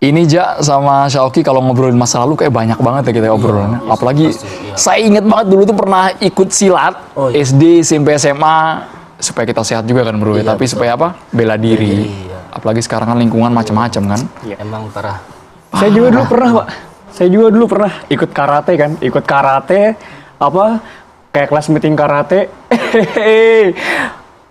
Ini Ja sama Syauki kalau ngobrolin masa lalu kayak banyak banget ya kita obrolannya. Apalagi saya inget banget dulu tuh pernah ikut silat SD, SMP, SMA supaya kita sehat juga kan bro. Tapi supaya apa? Bela diri. Apalagi sekarang kan lingkungan macam-macam kan. Emang parah. Saya juga dulu pernah, Pak. Saya juga dulu pernah ikut karate kan. Ikut karate, kayak kelas meeting karate.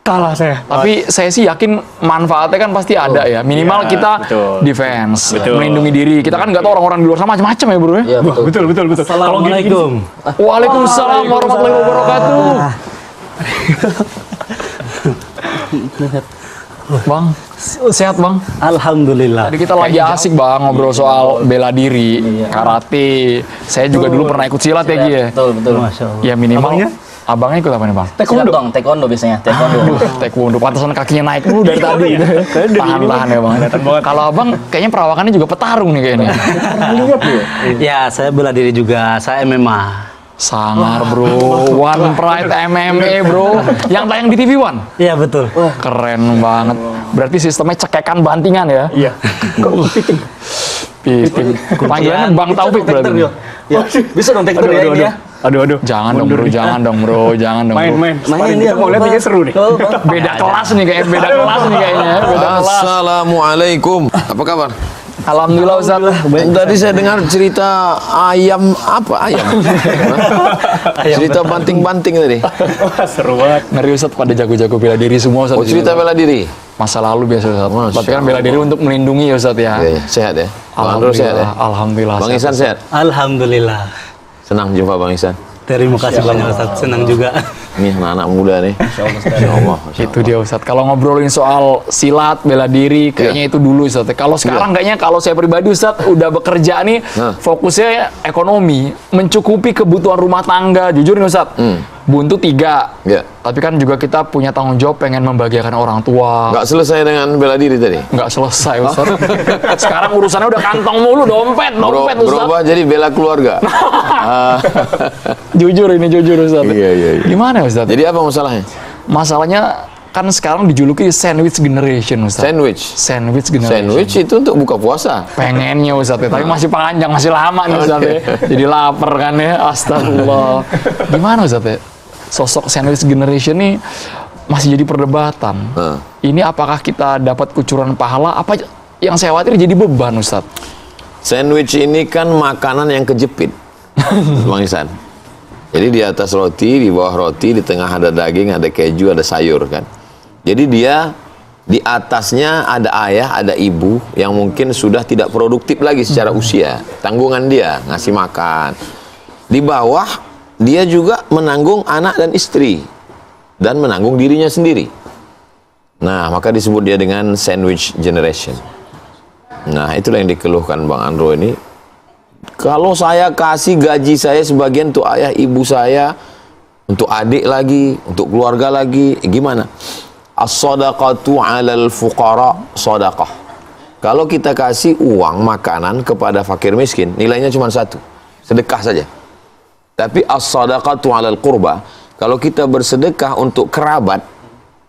Kalah saya. Tapi saya sih yakin manfaatnya kan pasti ada ya. Minimal Iya, kita betul. defense, Betul. melindungi diri. Kita kan nggak tahu orang-orang di luar sana macam-macam ya bro ya. Iya betul. Betul. Assalamualaikum. Waalaikumsalam warahmatullahi wabarakatuh. Bang, sehat bang? Alhamdulillah. Tadi kita lagi asik bang ngobrol soal bela diri, karate. Saya juga dulu pernah ikut silat ya Gi ya. Betul. Masya Allah. Ya minimal. Abangnya ikut apa nih bang? Silat dong, taekwondo biasanya. Taekwondo. Taekwondo, pantesan kakinya naik dulu dari tadi. Tahan-tahan ya bang. Kalau abang kayaknya perawakannya juga petarung nih kayaknya. Ya, saya bela diri juga. Saya MMA. Sangar bro, One Pride MMA bro, yang tayang di TV One. Iya betul. Keren banget. Berarti sistemnya cekekan bantingan ya? Iya. Piting. Panggilannya Bang Taufik berarti. Ya, bisa dong taekwondo ya ini ya. Aduh. Jangan dong bro, jangan dong bro, jangan dong bro. Main. Main Dia mau lihat ini seru nih. Beda kelas nih kayaknya, beda kelas nih kayaknya. Beda kelas. Assalamualaikum. Apa kabar? Alhamdulillah Ustaz. Tadi saya dengar cerita ayam apa? Cerita banting-banting tadi. Wah, seru banget. Ngeri Ustaz, pada jago-jago bela diri semua Ustaz. Oh, cerita bela diri. Masa lalu biasa Ustaz. Masya Tapi kan bela diri untuk melindungi ya Ustaz ya. Iya, sehat ya. Bang Andro sehat ya. Alhamdulillah. Bang Ihsan sehat. Alhamdulillah. Senang jumpa Bang Ihsan. Terima kasih banyak Ustaz. Senang juga. Nih anak-anak muda nih. Masya Allah. Itu dia Ustadz. Kalau ngobrolin soal silat, bela diri, kayaknya itu dulu Ustadz. Kalau sekarang kayaknya kalau saya pribadi Ustadz udah bekerja nih, fokusnya ekonomi, mencukupi kebutuhan rumah tangga. Jujur nih Ustadz, buntu 3. Ya. Tapi kan juga kita punya tanggung jawab pengen membahagiakan orang tua. Nggak selesai dengan bela diri tadi. Nggak selesai Ustadz. Sekarang urusannya udah kantong mulu, dompet Ustadz. Berubah jadi bela keluarga. Jujur Ustadz. Iya. Gimana Ustadz? Jadi apa masalahnya? Masalahnya kan sekarang dijuluki sandwich generation Ustadz. Sandwich generation. Sandwich itu untuk buka puasa. Pengennya Ustadz ya, tapi masih panjang, masih lama nih Ustadz ya. Jadi lapar kan ya, astagfirullah. Gimana Ustadz ya? Sosok sandwich generation nih masih jadi perdebatan. Ini apakah kita dapat kucuran pahala, apa yang saya khawatir jadi beban Ustadz? Sandwich ini kan makanan yang kejepit, Bang Ihsan. Jadi di atas roti, di bawah roti, di tengah ada daging, ada keju, ada sayur kan. Jadi dia di atasnya ada ayah, ada ibu yang mungkin sudah tidak produktif lagi secara usia. Tanggungan dia ngasih makan. Di bawah dia juga menanggung anak dan istri dan menanggung dirinya sendiri. Nah, maka disebut dia dengan sandwich generation. Nah, itulah yang dikeluhkan Bang Andro ini. Kalau saya kasih gaji saya sebagian untuk ayah ibu saya, untuk adik lagi, untuk keluarga lagi, gimana? As-sadaqatu 'alal fuqara sadaqah. Kalau kita kasih uang makanan kepada fakir miskin, nilainya cuma 1, sedekah saja. Tapi as-sadaqatu 'alal qurba, kalau kita bersedekah untuk kerabat,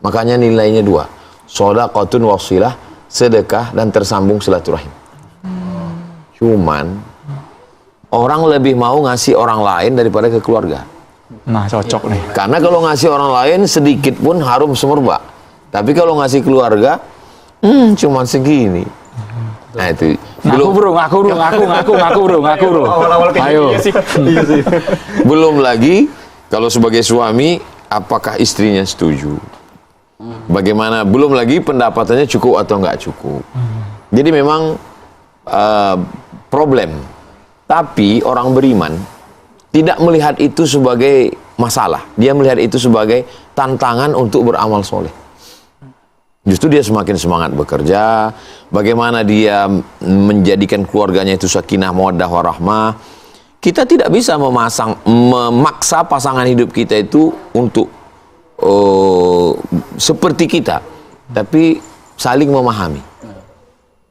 makanya nilainya 2. Shadaqatun wasilah, sedekah dan tersambung silaturahim. Cuman orang lebih mau ngasih orang lain daripada ke keluarga. Nah, cocok nih. Karena kalau ngasih orang lain sedikit pun harum semerbak. Tapi kalau ngasih keluarga, cuma segini. Nah itu. Ngaku bro. Ayo. Iya sih. Belum lagi kalau sebagai suami, apakah istrinya setuju? Bagaimana? Belum lagi pendapatannya cukup atau nggak cukup. Jadi memang problem. Tapi orang beriman tidak melihat itu sebagai masalah. Dia melihat itu sebagai tantangan untuk beramal soleh. Justru dia semakin semangat bekerja. Bagaimana dia menjadikan keluarganya itu sakinah, mawaddah, warahmah. Kita tidak bisa memaksa pasangan hidup kita itu untuk seperti kita. Tapi saling memahami.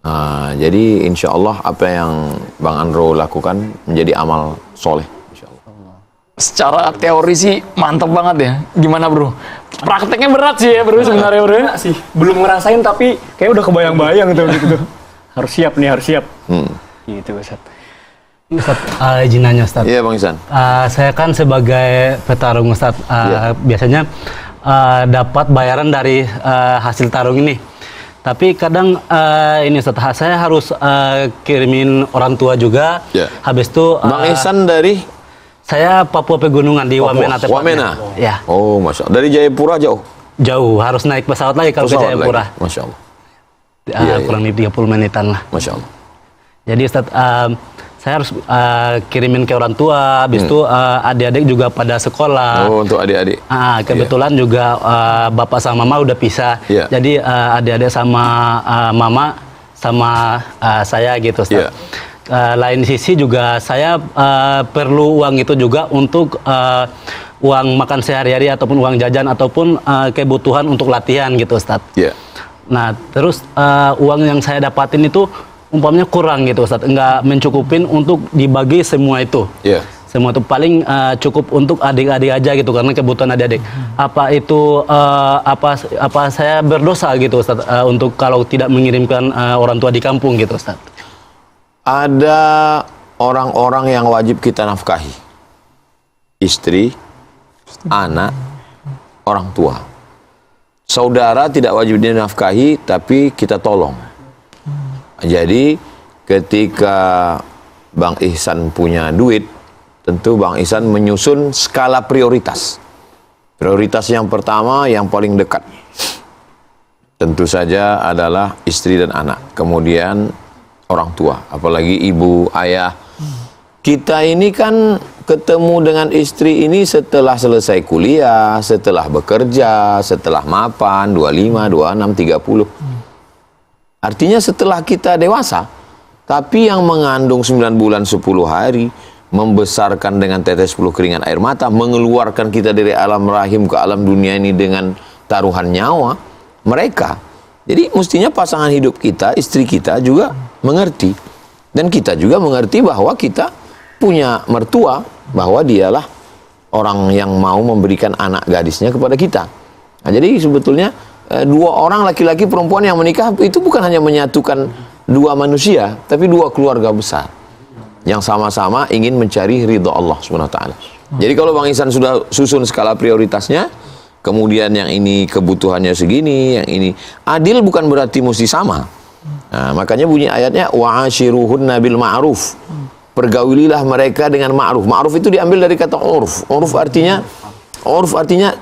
Nah, jadi insya Allah apa yang Bang Andro lakukan menjadi amal soleh. Insya Allah. Secara teori sih mantep banget ya. Gimana bro? Prakteknya berat sih ya bro sebenarnya bro. Enggak sih, belum ngerasain tapi kayak udah kebayang-bayang gitu. harus siap nih, harus siap. Gitu Ustaz. Ustaz, izin nanya Ustaz. Iya Bang Ihsan. Saya kan sebagai petarung Ustaz, biasanya dapat bayaran dari hasil tarung ini. Tapi kadang ini Ustaz, saya harus kirimin orang tua juga. Ya. Habis itu Bang Ihsan dari saya Papua Pegunungan di Papua. Wamena tepatnya. Wamena? Ya, Oh, Masya Allah. Dari Jayapura jauh? jauh, harus naik pesawat lagi kalau ke Pesawat Jayapura. lagi. Masya Allah. Kurang lebih 30 menitan lah. Masya Allah. Jadi Ustaz, saya harus kirimin ke orang tua, habis itu adik-adik juga pada sekolah. Oh, untuk adik-adik. Kebetulan juga bapak sama mama udah pisah. Iya. Jadi adik-adik sama mama sama saya gitu Ustaz. Iya. Lain sisi juga saya perlu uang itu juga untuk uang makan sehari-hari ataupun uang jajan ataupun kebutuhan untuk latihan gitu Ustaz. Iya. Nah, terus uang yang saya dapatin itu umpamanya kurang gitu Ustaz, nggak mencukupin untuk dibagi semua itu. Iya. Semua itu paling cukup untuk adik-adik aja gitu karena kebutuhan adik-adik. Apa itu apa saya berdosa gitu Ustaz untuk kalau tidak mengirimkan orang tua di kampung gitu Ustaz? Ada orang-orang yang wajib kita nafkahi. Istri, anak, orang tua. Saudara tidak wajib dinafkahi, tapi kita tolong. Jadi ketika Bang Ihsan punya duit, tentu Bang Ihsan menyusun skala prioritas. Prioritas yang pertama, yang paling dekat, tentu saja adalah istri dan anak. Kemudian orang tua, apalagi ibu, ayah. Kita ini kan ketemu dengan istri ini setelah selesai kuliah, setelah bekerja, setelah mapan, 25, 26, 30. Artinya setelah kita dewasa, tapi yang mengandung 9 bulan 10 hari, membesarkan dengan tetes 10 keringat air mata, mengeluarkan kita dari alam rahim ke alam dunia ini dengan taruhan nyawa, mereka. Jadi mestinya pasangan hidup kita, istri kita juga mengerti. Dan kita juga mengerti bahwa kita punya mertua, bahwa dialah orang yang mau memberikan anak gadisnya kepada kita. Nah, jadi sebetulnya dua orang laki-laki perempuan yang menikah itu bukan hanya menyatukan dua manusia, tapi dua keluarga besar yang sama-sama ingin mencari ridha Allah SWT. Jadi kalau Bang Ihsan sudah susun skala prioritasnya, kemudian yang ini kebutuhannya segini, yang ini adil bukan berarti mesti sama. Nah, makanya bunyi ayatnya wa'ashiruhunna bil ma'ruf. Pergaulilah mereka dengan ma'ruf. Ma'ruf itu diambil dari kata urf. Urf artinya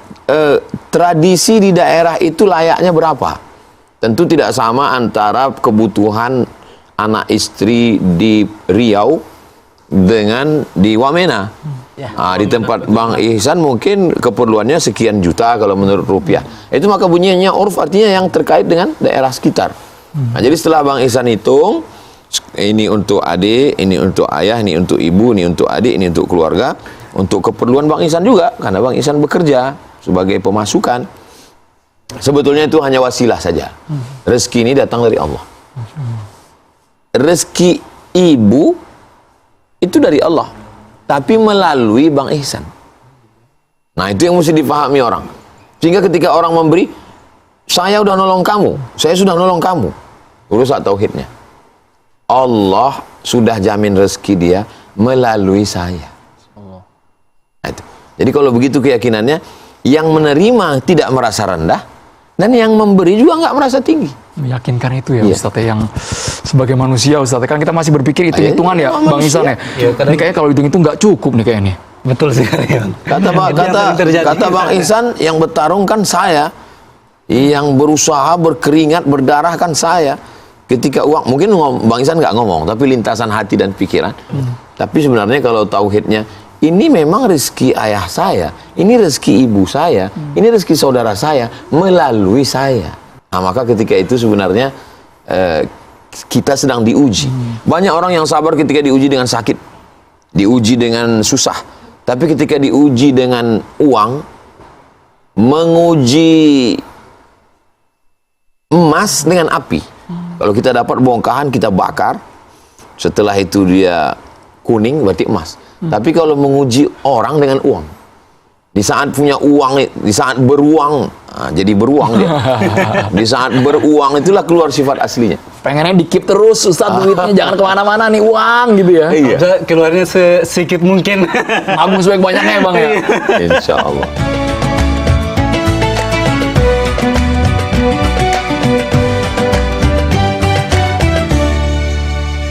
tradisi di daerah itu layaknya berapa. Tentu tidak sama antara kebutuhan anak istri di Riau dengan di Wamena. Di tempat Bang Ihsan mungkin keperluannya sekian juta kalau menurut rupiah. Itu maka bunyinya urf artinya yang terkait dengan daerah sekitar. Nah, jadi setelah Bang Ihsan hitung, ini untuk adik, ini untuk ayah, ini untuk ibu, ini untuk adik, ini untuk keluarga, untuk keperluan Bang Ihsan juga, karena Bang Ihsan bekerja sebagai pemasukan. Sebetulnya itu hanya wasilah saja. Rezeki ini datang dari Allah. Rezeki ibu itu dari Allah, tapi melalui Bang Ihsan. Nah, itu yang mesti dipahami orang. Sehingga ketika orang memberi, saya udah nolong kamu, saya sudah nolong kamu, urusan tauhidnya. Allah sudah jamin rezeki dia melalui saya. Nah, itu. Jadi kalau begitu keyakinannya, yang menerima tidak merasa rendah, dan yang memberi juga nggak merasa tinggi. Meyakinkan itu ya Ustaz ya, yang sebagai manusia Ustaz, kan kita masih berpikir hitung-hitungan ya Bang Ihsan ya. Ini kayaknya kalau hitung-hitung nggak cukup nih kayaknya. Betul sekali. Kata Bang Ihsan, yang bertarung kan saya, yang berusaha berkeringat berdarah kan saya. Ketika uang, mungkin Bang Ihsan nggak ngomong, tapi lintasan hati dan pikiran. Tapi sebenarnya kalau tauhidnya, ini memang rezeki ayah saya, ini rezeki ibu saya, ini rezeki saudara saya melalui saya. Nah, maka ketika itu sebenarnya kita sedang diuji. Banyak orang yang sabar ketika diuji dengan sakit, diuji dengan susah. Tapi ketika diuji dengan uang, menguji emas dengan api. Kalau kita dapat bongkahan, kita bakar. Setelah itu dia kuning, berarti emas. Tapi kalau menguji orang dengan uang, di saat punya uang, di saat beruang, jadi beruang dia. Di saat beruang itulah keluar sifat aslinya. pengennya dikip terus Ustaz duitnya, jangan kemana-mana nih uang gitu ya. Iya. Bisa keluarnya sedikit mungkin. Nabung sebaik banyaknya ya Bang ya. Insya Allah.